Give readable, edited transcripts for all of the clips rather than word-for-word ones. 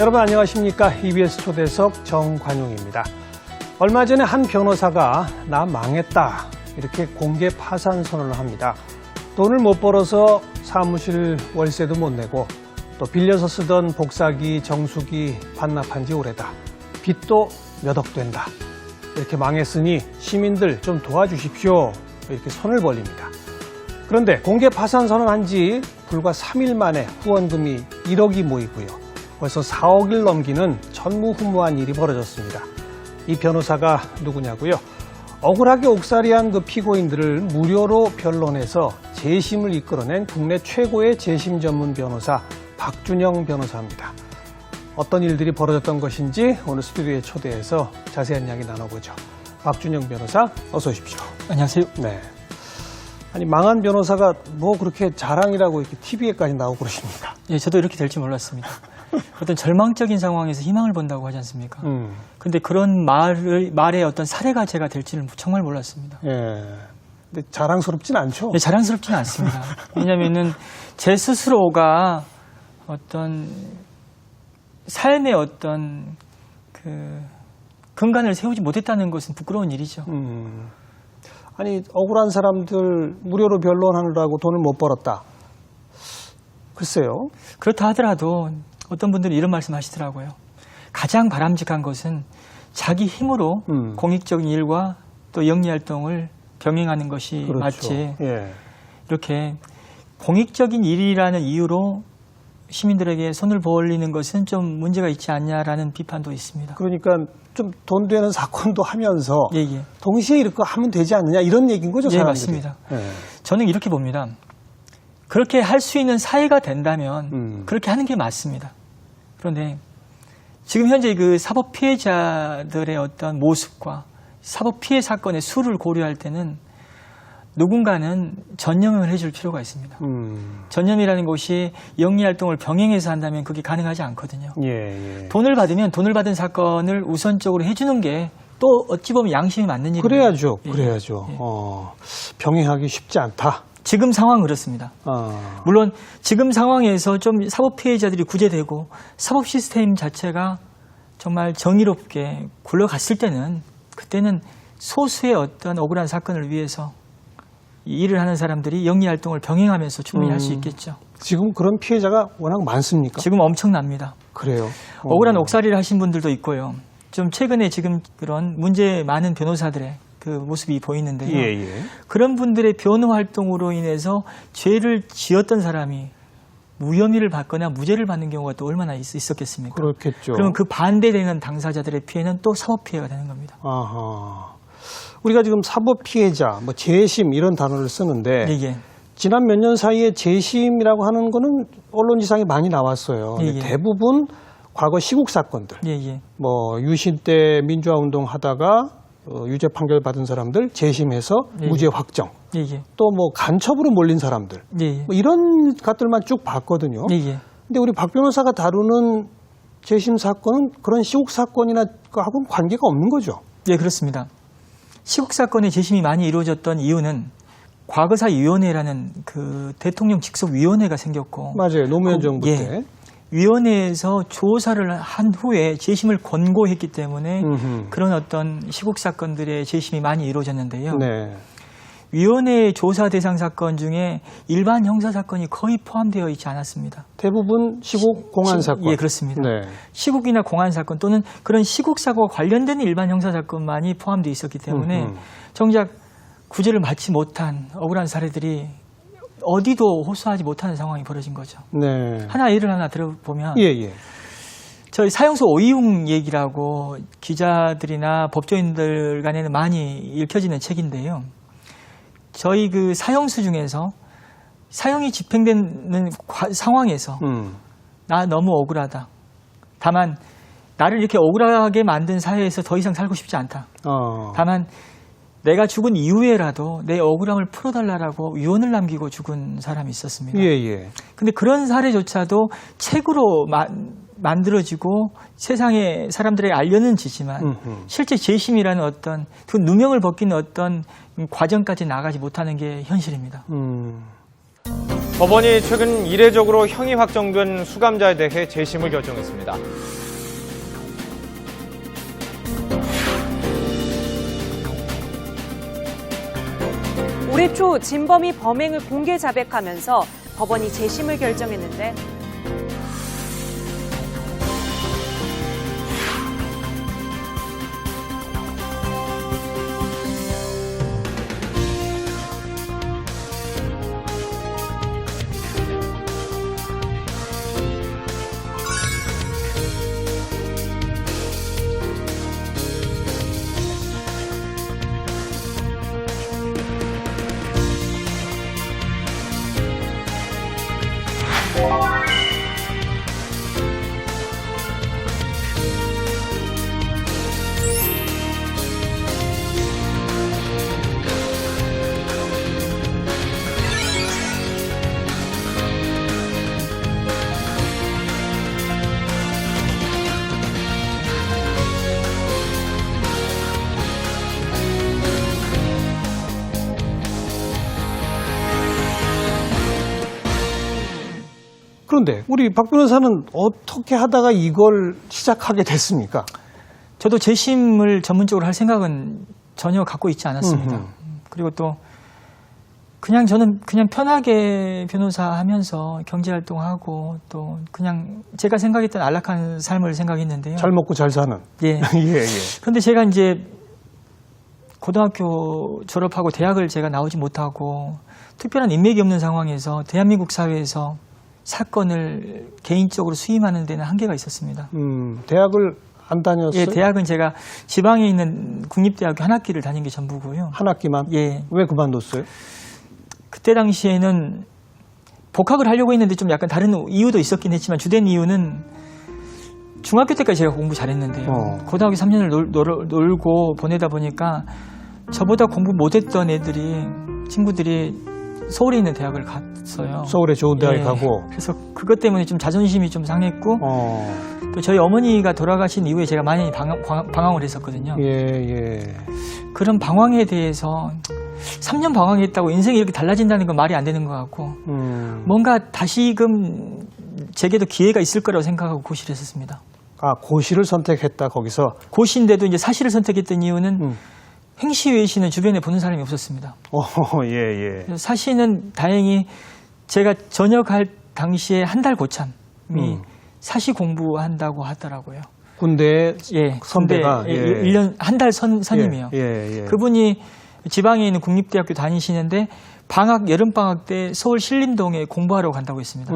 여러분 안녕하십니까? EBS 초대석 정관용입니다. 얼마 전에 한 변호사가 나 망했다 이렇게 공개 파산 선언을 합니다. 돈을 못 벌어서 사무실 월세도 못 내고 또 빌려서 쓰던 복사기, 정수기 반납한 지 오래다. 빚도 몇 억 된다. 이렇게 망했으니 시민들 좀 도와주십시오. 이렇게 손을 벌립니다. 그런데 공개 파산 선언한 지 불과 3일 만에 후원금이 1억이 모이고요. 벌써 4억을 넘기는 전무후무한 일이 벌어졌습니다. 이 변호사가 누구냐고요? 억울하게 옥살이한 그 피고인들을 무료로 변론해서 재심을 이끌어낸 국내 최고의 재심 전문 변호사 박준영 변호사입니다. 어떤 일들이 벌어졌던 것인지 오늘 스튜디오에 초대해서 자세한 이야기 나눠보죠. 박준영 변호사 어서 오십시오. 안녕하세요. 네. 아니 망한 변호사가 뭐 그렇게 자랑이라고 이렇게 TV에까지 나오고 그러십니까? 예, 저도 이렇게 될지 몰랐습니다. 어떤 절망적인 상황에서 희망을 본다고 하지 않습니까? 근데 그런 말의 어떤 사례가 제가 될지는 정말 몰랐습니다. 예. 근데 자랑스럽진 않죠? 예, 자랑스럽지는 않습니다. 왜냐면은 제 스스로가 어떤 삶의 어떤 그 근간을 세우지 못했다는 것은 부끄러운 일이죠. 아니 억울한 사람들 무료로 변론하느라고 돈을 못 벌었다. 글쎄요. 그렇다 하더라도 어떤 분들은 이런 말씀 하시더라고요. 가장 바람직한 것은 자기 힘으로 공익적인 일과 또 영리활동을 병행하는 것이 그렇죠. 맞지. 예. 이렇게 공익적인 일이라는 이유로 시민들에게 손을 벌리는 것은 좀 문제가 있지 않냐라는 비판도 있습니다. 그러니까 좀 돈 되는 사건도 하면서 예. 동시에 이렇게 하면 되지 않느냐 이런 얘기인 거죠, 예, 사람들이. 맞습니다. 예. 저는 이렇게 봅니다. 그렇게 할 수 있는 사회가 된다면 그렇게 하는 게 맞습니다. 그런데 지금 현재 그 사법 피해자들의 어떤 모습과 사법 피해 사건의 수를 고려할 때는 누군가는 전념을 해줄 필요가 있습니다. 전념이라는 것이 영리활동을 병행해서 한다면 그게 가능하지 않거든요. 예. 돈을 받으면 돈을 받은 사건을 우선적으로 해주는 게 또 어찌 보면 양심이 맞는 일입니다. 그래야죠. 예. 그래야죠. 예. 병행하기 쉽지 않다. 지금 상황은 그렇습니다. 물론 지금 상황에서 좀 사법 피해자들이 구제되고 사법 시스템 자체가 정말 정의롭게 굴러갔을 때는 그때는 소수의 어떤 억울한 사건을 위해서 이 일을 하는 사람들이 영리활동을 병행하면서 충분히 할 수 있겠죠. 지금 그런 피해자가 워낙 많습니까? 지금 엄청납니다. 그래요. 억울한 옥살이를 하신 분들도 있고요. 좀 최근에 지금 그런 문제 많은 변호사들의 그 모습이 보이는데요. 예. 그런 분들의 변호 활동으로 인해서 죄를 지었던 사람이 무혐의를 받거나 무죄를 받는 경우가 또 얼마나 있었겠습니까? 그렇겠죠. 그러면 그 반대되는 당사자들의 피해는 또 사법 피해가 되는 겁니다. 아하. 우리가 지금 사법 피해자, 뭐 재심 이런 단어를 쓰는데 예. 지난 몇 년 사이에 재심이라고 하는 거는 언론지상에 많이 나왔어요. 예. 대부분 과거 시국 사건들, 예. 뭐 유신 때 민주화 운동 하다가 유죄 판결 받은 사람들 재심해서 예. 무죄 확정. 예. 또 뭐 간첩으로 몰린 사람들. 예. 뭐 이런 것들만 쭉 봤거든요. 예. 근데 우리 박 변호사가 다루는 재심 사건은 그런 시국 사건이나 하고는 관계가 없는 거죠. 예, 그렇습니다. 시국 사건의 재심이 많이 이루어졌던 이유는 과거사위원회라는 그 대통령 직속 위원회가 생겼고 맞아요. 노무현 정부 때. 위원회에서 조사를 한 후에 재심을 권고했기 때문에 그런 어떤 시국 사건들의 재심이 많이 이루어졌는데요. 네. 위원회 조사 대상 사건 중에 일반 형사 사건이 거의 포함되어 있지 않았습니다. 대부분 시국 공안 사건. 예, 그렇습니다. 네. 시국이나 공안 사건 또는 그런 시국 사고와 관련된 일반 형사 사건만이 포함되어 있었기 때문에 정작 구제를 받지 못한 억울한 사례들이 어디도 호소하지 못하는 상황이 벌어진 거죠. 네. 예를 하나 들어보면 예. 저희 사형수 오이웅 얘기라고 기자들이나 법조인들 간에는 많이 읽혀지는 책인데요. 저희 그 사형수 중에서 사형이 집행되는 상황에서 나 너무 억울하다. 다만 나를 이렇게 억울하게 만든 사회에서 더 이상 살고 싶지 않다. 다만 내가 죽은 이후에라도 내 억울함을 풀어달라고 유언을 남기고 죽은 사람이 있었습니다. 예. 근데 그런 사례조차도 책으로 만들어지고 세상에 사람들에게 알려는 지지만 실제 재심이라는 어떤 그 누명을 벗기는 어떤 과정까지 나가지 못하는 게 현실입니다. 법원이 최근 이례적으로 형이 확정된 수감자에 대해 재심을 결정했습니다. 올해 초 진범이 범행을 공개 자백하면서 법원이 재심을 결정했는데 그런데 우리 박 변호사는 어떻게 하다가 이걸 시작하게 됐습니까? 저도 재심을 전문적으로 할 생각은 전혀 갖고 있지 않았습니다. 음흠. 그리고 또 저는 그냥 편하게 변호사 하면서 경제활동하고 또 그냥 제가 생각했던 안락한 삶을 생각했는데요. 잘 먹고 잘 사는. 예. 예. 그런데 제가 이제 고등학교 졸업하고 대학을 제가 나오지 못하고 특별한 인맥이 없는 상황에서 대한민국 사회에서 사건을 개인적으로 수임하는 데는 한계가 있었습니다. 대학을 안 다녔어요? 예, 대학은 제가 지방에 있는 국립대학교 한 학기를 다닌 게 전부고요. 한 학기만? 예. 왜 그만뒀어요? 그때 당시에는 복학을 하려고 했는데 좀 약간 다른 이유도 있었긴 했지만 주된 이유는 중학교 때까지 제가 공부 잘했는데요. 고등학교 3년을 놀고 보내다 보니까 저보다 공부 못했던 친구들이 서울에 있는 대학을 갔어요. 서울에 좋은 대학에 예. 가고. 그래서 그것 때문에 좀 자존심이 좀 상했고 또 저희 어머니가 돌아가신 이후에 제가 많이 방황을 했었거든요. 예. 그런 방황에 대해서 3년 방황했다고 인생이 이렇게 달라진다는 건 말이 안 되는 것 같고 뭔가 다시금 제게도 기회가 있을 거라고 생각하고 고시를 했었습니다. 아, 고시를 선택했다, 거기서? 고시인데도 이제 사시를 선택했던 이유는 행시 외시는 주변에 보는 사람이 없었습니다. 예. 그래서 사시는 다행히 제가 전역할 당시에 한 달 고참이 사시 공부한다고 하더라고요. 군대 예, 선배가? 예. 1년 한 달 선임이요. 예. 그분이 지방에 있는 국립대학교 다니시는데 여름 방학 때 서울 신림동에 공부하러 간다고 했습니다.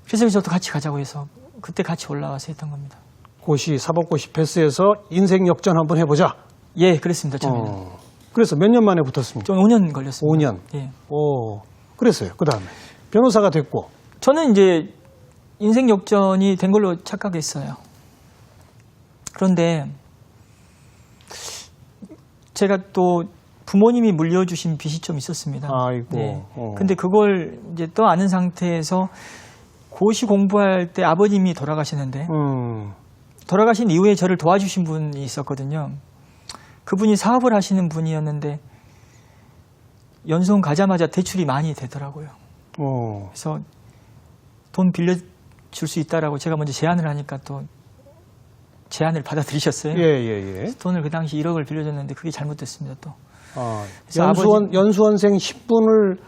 그래서 저도 같이 가자고 해서 그때 같이 올라와서 했던 겁니다. 고시, 사법고시 패스해서 인생 역전 한번 해보자. 예, 그랬습니다. 처음에는. 그래서 몇 년 만에 붙었습니까? 좀 5년 걸렸습니다. 5년. 예. 그랬어요. 그 다음에 변호사가 됐고. 저는 이제 인생 역전이 된 걸로 착각했어요. 그런데 제가 또 부모님이 물려주신 빚이 좀 있었습니다. 아이고. 네. 근데 그걸 이제 또 아는 상태에서 고시 공부할 때 아버님이 돌아가시는데 돌아가신 이후에 저를 도와주신 분이 있었거든요. 그분이 사업을 하시는 분이었는데 연수원 가자마자 대출이 많이 되더라고요. 그래서 돈 빌려줄 수 있다라고 제가 먼저 제안을 하니까 또 제안을 받아들이셨어요. 예. 돈을 그 당시 1억을 빌려줬는데 그게 잘못됐습니다 또. 연수원생 10분을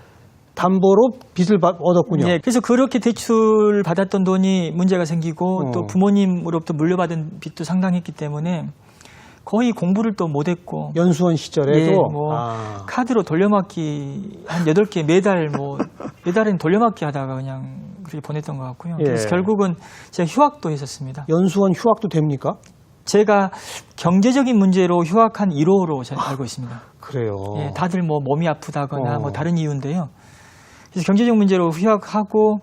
담보로 빚을 얻었군요. 네, 그래서 그렇게 대출 받았던 돈이 문제가 생기고 또 부모님으로부터 물려받은 빚도 상당했기 때문에 거의 공부를 또 못했고 연수원 시절에도 예, 카드로 돌려막기 한 8개 매달은 돌려막기 하다가 그냥 그렇게 보냈던 것 같고요. 그래서 결국은 제가 휴학도 했었습니다. 연수원 휴학도 됩니까? 제가 경제적인 문제로 휴학한 1호로 알고 있습니다. 그래요. 예, 다들 몸이 아프다거나 다른 이유인데요. 그래서 경제적 문제로 휴학하고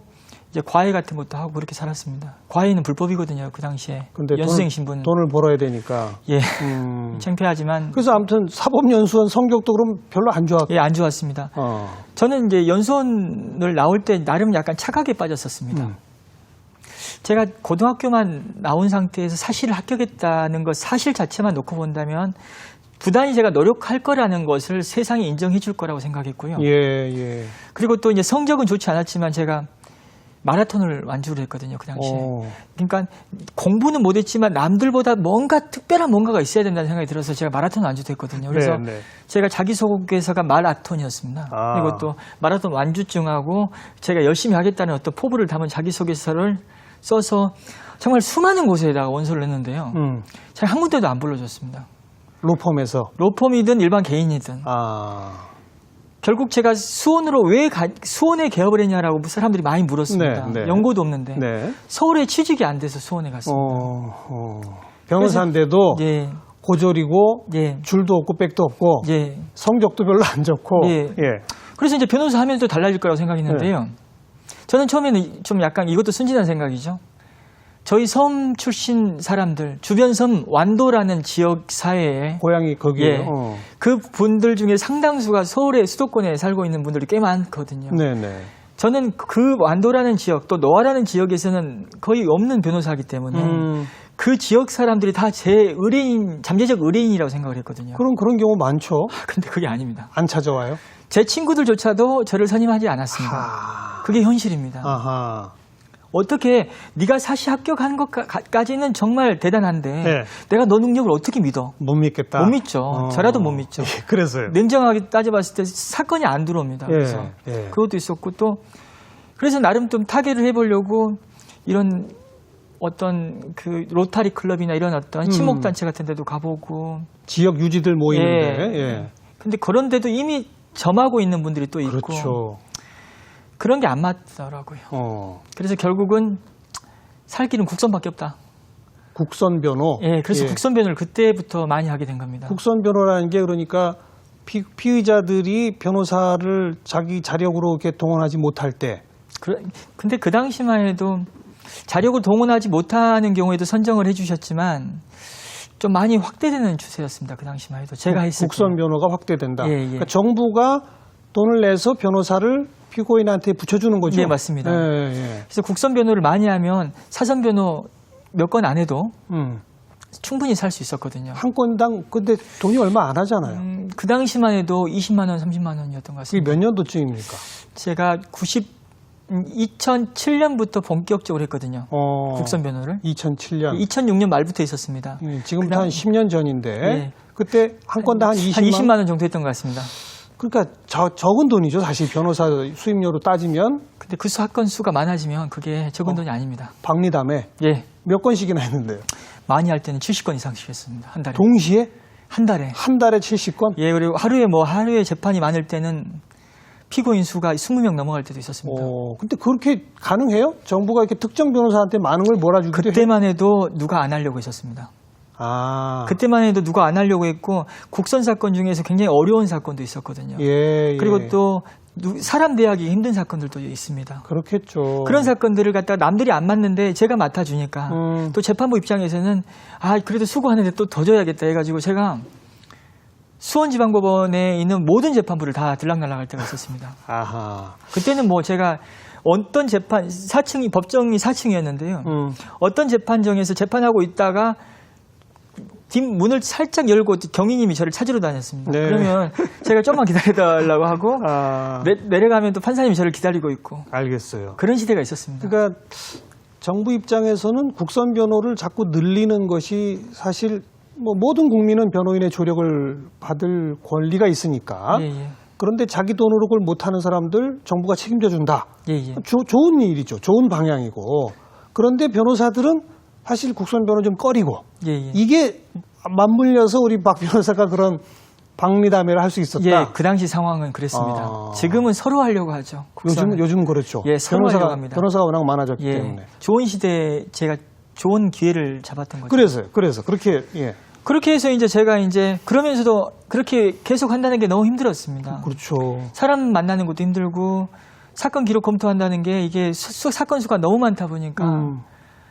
이제 과외 같은 것도 하고 그렇게 살았습니다. 과외는 불법이거든요, 그 당시에. 근데 연수생 신분. 돈을 벌어야 되니까. 예. 창피하지만. 그래서 아무튼 사법연수원 성적도 그럼 별로 안 좋았고. 예, 안 좋았습니다. 저는 이제 연수원을 나올 때 나름 약간 착하게 빠졌었습니다. 제가 고등학교만 나온 상태에서 사실을 합격했다는 것 사실 자체만 놓고 본다면 부단히 제가 노력할 거라는 것을 세상이 인정해 줄 거라고 생각했고요. 예. 그리고 또 이제 성적은 좋지 않았지만 제가 마라톤을 완주를 했거든요, 그 당시에. 그러니까 공부는 못했지만 남들보다 뭔가 특별한 뭔가가 있어야 된다는 생각이 들어서 제가 마라톤 완주도 했거든요. 그래서 네. 제가 자기소개서가 마라톤이었습니다. 아. 그리고 또 마라톤 완주증하고 제가 열심히 하겠다는 어떤 포부를 담은 자기소개서를 써서 정말 수많은 곳에다가 원서를 냈는데요. 제가 한 군데도 안 불러줬습니다. 로펌에서. 로펌이든 일반 개인이든. 결국 제가 수원으로 수원에 개업을 했냐라고 사람들이 많이 물었습니다. 네. 연고도 없는데. 네. 서울에 취직이 안 돼서 수원에 갔습니다. 변호사인데도 예. 고졸이고 예. 줄도 없고 백도 없고 예. 성적도 별로 안 좋고. 예. 그래서 이제 변호사 하면 또 달라질 거라고 생각했는데요. 저는 처음에는 좀 약간 이것도 순진한 생각이죠. 저희 섬 출신 사람들, 주변 섬 완도라는 지역 사회에 고향이 거기에요. 예, 그 분들 중에 상당수가 서울의 수도권에 살고 있는 분들이 꽤 많거든요. 네네. 저는 그 완도라는 지역 또 노아라는 지역에서는 거의 없는 변호사이기 때문에 그 지역 사람들이 다 제 의뢰인, 잠재적 의뢰인이라고 생각을 했거든요. 그런 경우 많죠. 근데 그게 아닙니다. 안 찾아와요? 제 친구들조차도 저를 선임하지 않았습니다. 그게 현실입니다. 아하. 어떻게 네가 사시 합격한 것까지는 정말 대단한데 네. 내가 너 능력을 어떻게 믿어? 못 믿겠다. 못 믿죠. 저라도 못 믿죠. 예, 그래서요. 냉정하게 따져봤을 때 사건이 안 들어옵니다. 그래서 예. 그것도 있었고 또 그래서 나름 좀 타개를 해보려고 이런 어떤 그 로타리 클럽이나 이런 어떤 친목단체 같은 데도 가보고 지역 유지들 모이는데. 근데 그런 데도 이미 점하고 있는 분들이 또 있고 그렇죠. 그런 게 안 맞더라고요. 그래서 결국은 살 길은 국선밖에 없다. 국선 변호. 예, 그래서 국선 변호를 그때부터 많이 하게 된 겁니다. 국선 변호라는 게 그러니까 피의자들이 변호사를 자기 자력으로 이렇게 동원하지 못할 때. 근데 그 당시만 해도 자력을 동원하지 못하는 경우에도 선정을 해주셨지만 좀 많이 확대되는 추세였습니다. 그 당시만 해도 제가 했을 때. 국선 변호가 확대된다. 예. 그러니까 정부가 돈을 내서 변호사를 피고인한테 붙여주는 거죠. 네, 맞습니다. 예. 그래서 국선 변호를 많이 하면 사전 변호 몇 건 안 해도 충분히 살 수 있었거든요. 한 건당 근데 돈이 얼마 안 하잖아요. 그 당시만 해도 20만 원, 30만 원이었던 것 그게 같습니다. 몇 년도쯤입니까? 제가 2007년부터 본격적으로 했거든요. 국선 변호를. 2007년. 2006년 말부터 있었습니다. 지금부터 한 10년 전인데 예. 그때 한 건당 한 20만 원 정도 했던 것 같습니다. 그러니까 적은 돈이죠. 사실 변호사 수임료로 따지면. 근데 그 사건 수가 많아지면 그게 적은 돈이 아닙니다. 박리담에 예. 몇 건씩이나 했는데요. 많이 할 때는 70건 이상씩 했습니다. 한 달에. 동시에? 한 달에. 한 달에 70건? 예, 그리고 하루에 재판이 많을 때는 피고인 수가 20명 넘어갈 때도 있었습니다. 근데 그렇게 가능해요? 정부가 이렇게 특정 변호사한테 많은 걸 몰아주기도 해요? 그때만 해도 누가 안 하려고 했었습니다. 그때만 해도 누가 안 하려고 했고 국선 사건 중에서 굉장히 어려운 사건도 있었거든요. 예. 그리고 또 사람 대하기 힘든 사건들도 있습니다. 그렇겠죠. 그런 사건들을 갖다가 남들이 안 맞는데 제가 맡아주니까 또 재판부 입장에서는 그래도 수고하는데 또 더 줘야겠다 해가지고 제가 수원지방법원에 있는 모든 재판부를 다 들락날락할 때가 있었습니다. 아하. 그때는 뭐 제가 어떤 법정이 4층이었는데요. 어떤 재판정에서 재판하고 있다가 뒷문을 살짝 열고 경위님이 저를 찾으러 다녔습니다. 네. 그러면 제가 좀만 기다려달라고 하고 내려가면 또 판사님이 저를 기다리고 있고. 알겠어요. 그런 시대가 있었습니다. 그러니까 정부 입장에서는 국선 변호를 자꾸 늘리는 것이 사실 뭐 모든 국민은 변호인의 조력을 받을 권리가 있으니까. 예. 그런데 자기 돈으로 그걸 못하는 사람들 정부가 책임져 준다. 예. 좋은 일이죠. 좋은 방향이고. 그런데 변호사들은 사실 국선 변호 좀 꺼리고. 예. 이게 맞물려서 우리 박 변호사가 그런 박리담회를 할 수 있었다. 예, 그 당시 상황은 그랬습니다. 지금은 서로 하려고 하죠. 요즘은 그렇죠. 예, 서로 하려고 합니다. 변호사가 워낙 많아졌기 예, 때문에. 좋은 시대에 제가 좋은 기회를 잡았던 거죠. 그래서 그렇게 예. 그렇게 해서 이제 제가 그러면서도 그렇게 계속 한다는 게 너무 힘들었습니다. 그렇죠. 사람 만나는 것도 힘들고 사건 기록 검토한다는 게 이게 사건 수가 너무 많다 보니까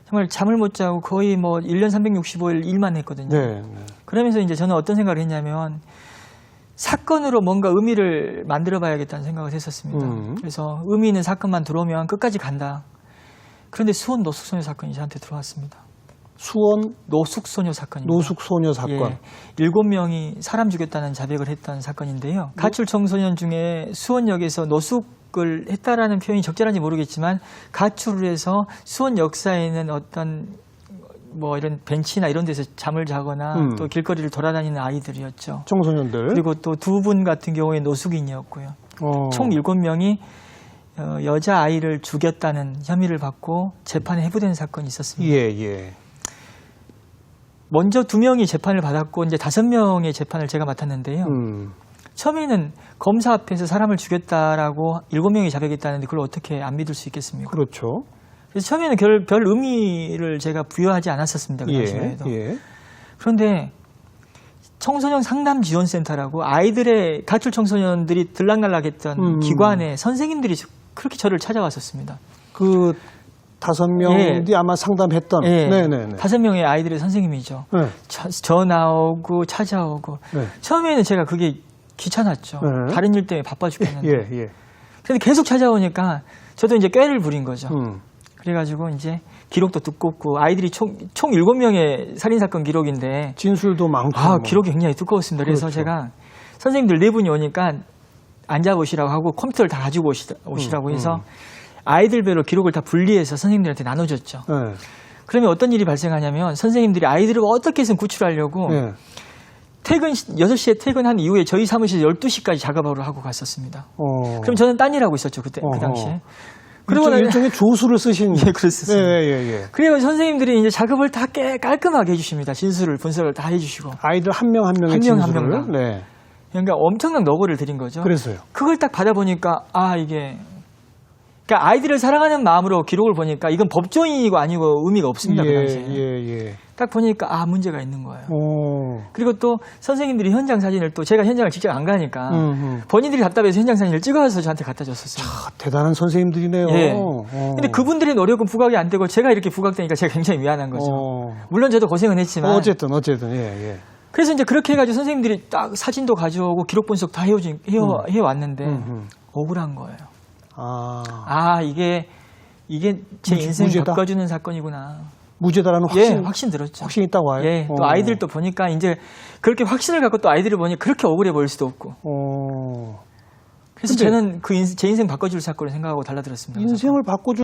정말 잠을 못 자고 거의 뭐 1년 365일 일만 했거든요. 네. 그러면서 이제 저는 어떤 생각을 했냐면 사건으로 뭔가 의미를 만들어 봐야겠다는 생각을 했었습니다. 그래서 의미 있는 사건만 들어오면 끝까지 간다. 그런데 수원 노숙소녀 사건이 저한테 들어왔습니다. 수원 노숙소녀 사건입니다. 노숙소녀 사건. 예, 7명이 사람 죽였다는 자백을 했던 사건인데요. 가출 청소년 중에 수원역에서 노숙을 했다라는 표현이 적절한지 모르겠지만 가출을 해서 수원 역사에는 어떤 뭐 이런 벤치나 이런 데서 잠을 자거나 또 길거리를 돌아다니는 아이들이었죠. 청소년들. 그리고 또 2분 같은 경우에 노숙인이었고요. 총 7명이 여자아이를 죽였다는 혐의를 받고 재판에 회부된 사건이 있었습니다. 예, 예. 먼저 2명이 재판을 받았고 이제 5명의 재판을 제가 맡았는데요. 처음에는 검사 앞에서 사람을 죽였다라고 7명이 자백했다는데 그걸 어떻게 안 믿을 수 있겠습니까? 그렇죠. 그래서 처음에는 별 의미를 제가 부여하지 않았었습니다. 그 당시에도. 예. 그런데 청소년 상담지원센터라고 아이들의 가출 청소년들이 들락날락했던 기관에 선생님들이 그렇게 저를 찾아왔었습니다. 그 5명이 예. 아마 상담했던. 예, 네네네. 5명의 아이들의 선생님이죠. 네. 전화 오고 찾아오고. 네. 처음에는 제가 그게 귀찮았죠. 네. 다른 일 때문에 바빠 죽겠는데. 예, 예. 그런데 계속 찾아오니까 저도 이제 꾀를 부린 거죠. 음. 그래가지고 이제 기록도 두껍고 아이들이 총 7명의 살인사건 기록인데 진술도 많고. 기록이 굉장히 두꺼웠습니다. 그래서 그렇죠. 제가 선생님들 4분이 오니까 앉아보시라고 하고 컴퓨터를 다 가지고 오시라고 해서 아이들별로 기록을 다 분리해서 선생님들한테 나눠줬죠. 네. 그러면 어떤 일이 발생하냐면 선생님들이 아이들을 어떻게 해서 구출하려고 예. 6시에 퇴근한 이후에 저희 사무실에 12시까지 작업을 하고 갔었습니다. 그럼 저는 딴 일하고 있었죠. 그 당시에. 그리고 일종의 조수를 쓰신. 예, 그랬었습니다. 예. 그래서 선생님들이 이제 작업을 다 깔끔하게 해주십니다. 진술을 분석을 다 해주시고. 아이들 한 명 한 명의 한 명, 한 진술을. 명당. 네. 그러니까 엄청난 너고를 드린 거죠. 그래서요. 그걸 딱 받아보니까 이게 그러니까 아이들을 사랑하는 마음으로 기록을 보니까 이건 법조인이고 아니고 의미가 없습니다. 그 당시에. 예. 딱 보니까 문제가 있는 거예요. 오. 그리고 또 선생님들이 현장 사진을 또 제가 현장을 직접 안 가니까 본인들이 답답해서 현장 사진을 찍어서 저한테 갖다 줬었어요. 대단한 선생님들이네요. 예. 근데 그분들의 노력은 부각이 안 되고 제가 이렇게 부각되니까 제가 굉장히 미안한 거죠. 물론 저도 고생은 했지만. 어쨌든 예. 그래서 이제 그렇게 해가지고 선생님들이 딱 사진도 가져오고 기록 분석 다 해왔는데 억울한 거예요. 이게 제 인생 무죄다? 바꿔주는 사건이구나. 무죄다라는 확신 들었죠. 확신이 딱 와요. 예, 또 아이들도 보니까 이제 그렇게 확신을 갖고 또 아이들을 보니 그렇게 억울해 보일 수도 없고. 그래서 저는 제 인생 바꿔줄 사건을 생각하고 달라들었습니다. 인생을 바꿔줄